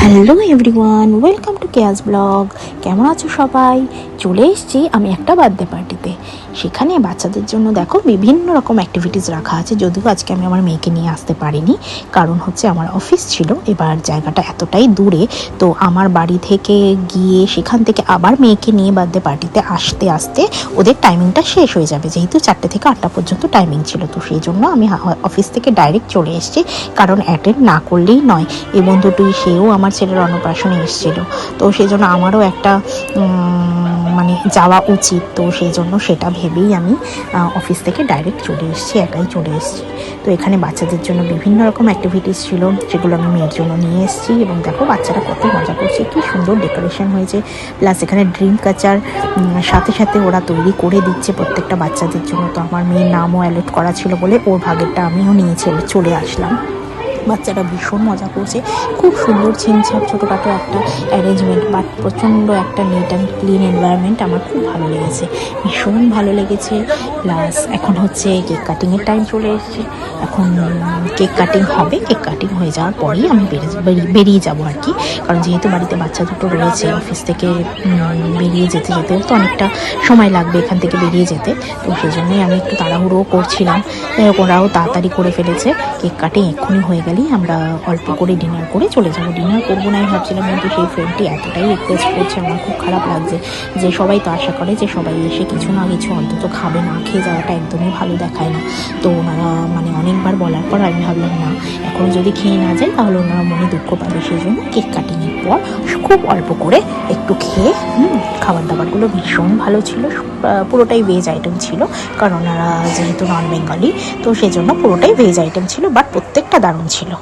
Hello everyone, welcome to Keya's blog. কেমন আছো সবাই? চলে এসেছি আমি একটা বার্থডে পার্টিতে। সেখানে বাচ্চাদের জন্য দেখো বিভিন্ন রকম অ্যাক্টিভিটিস রাখা আছে। যদিও আজকে আমি আমার মেয়েকে নিয়ে আসতে পারিনি, কারণ হচ্ছে আমার অফিস ছিল। এবার জায়গাটা এতটাই দূরে, তো আমার বাড়ি থেকে গিয়ে সেখান থেকে আবার মেয়েকে নিয়ে বার্থডে পার্টিতে আসতে আসতে ওদের টাইমিংটা শেষ হয়ে যাবে, যেহেতু 4টে থেকে 8টা পর্যন্ত টাইমিং ছিল। তো সেই জন্য আমি অফিস থেকে ডাইরেক্ট চলে এসেছি, কারণ অ্যাটেন্ড না করলেই নয়। এই বন্ধুটি সেও আমার ছেলের অন্নপ্রাশনে এসেছিল, তো সেই জন্য আমারও একটা মানে যাওয়া উচিত। তো সেই জন্য সেটা ভেবেই আমি অফিস থেকে ডাইরেক্ট চলে এসেছি, একাই চলে এসেছি। তো এখানে বাচ্চাদের জন্য বিভিন্ন রকম অ্যাক্টিভিটিস ছিল, যেগুলো আমি মেয়ের জন্য নিয়ে এসেছি। এবং দেখো বাচ্চারা কত মজা করছে, কি সুন্দর ডেকোরেশন হয়েছে। প্লাস এখানে ড্রিম কাচার সাথে সাথে ওরা তৈরি করে দিচ্ছে প্রত্যেকটা বাচ্চাদের জন্য। তো আমার মেয়ের নামও অ্যালট করা ছিল বলে ওর ভাগেরটা আমিও নিয়ে চলে আসলাম। বাচ্চারা ভীষণ মজা করছে, খুব সুন্দর ছিমছাম ছোটোখাটো একটা অ্যারেঞ্জমেন্ট, বাট প্রচণ্ড একটা নিট অ্যান্ড ক্লিন এনভায়রনমেন্ট। আমার খুব ভালো লেগেছে, ভীষণ ভালো লেগেছে। প্লাস এখন হচ্ছে কেক কাটিংয়ের টাইম চলে এসেছে। এখন কেক কাটিং হবে, কেক কাটিং হয়ে যাওয়ার পরেই আমি বেরিয়ে যাবো আর কি। কারণ যেহেতু বাড়িতে বাচ্চা দুটো রয়েছে, অফিস থেকে বেরিয়ে যেতে যেতে তো অনেকটা সময় লাগবে এখান থেকে বেরিয়ে যেতে। তো সেই জন্যই আমি একটু তাড়াহুড়োও করছিলাম। ওরাও তাড়াতাড়ি করে ফেলেছে। কেক কাটিং এক্ষুনি হয়ে গেলেই আমরা অল্প করে ডিনার করে চলে যাবো। ডিনার করবো না ভাবছিলাম, কিন্তু সেই ফ্রেন্ডটি এতটাই রিকোয়েস্ট করছে, আমার খুব খারাপ লাগছে। যে সবাই তো আশা করে যে সবাই এসে কিছু না কিছু অন্তত খাবে, না খেয়ে যাওয়াটা একদমই ভালো দেখায় না। তো ওনারা মানে অনেকবার বলার পর আমি ভাবলাম না, এখন যদি খেয়ে না যায় তাহলে ওনারা মনে দুঃখ পাবে। সেই জন্য কেক কাটিংয়ের পর খুব অল্প করে একটু খেয়ে খাবার দাবারগুলো ভীষণ ভালো ছিল। পুরোটাই ভেজ আইটেম ছিল, কারণ ওনারা যেহেতু নন বেঙ্গলি, তো সেজন্য পুরোটাই ভেজ আইটেম ছিল, বাট প্রত্যেকটা দারুণ ছিল।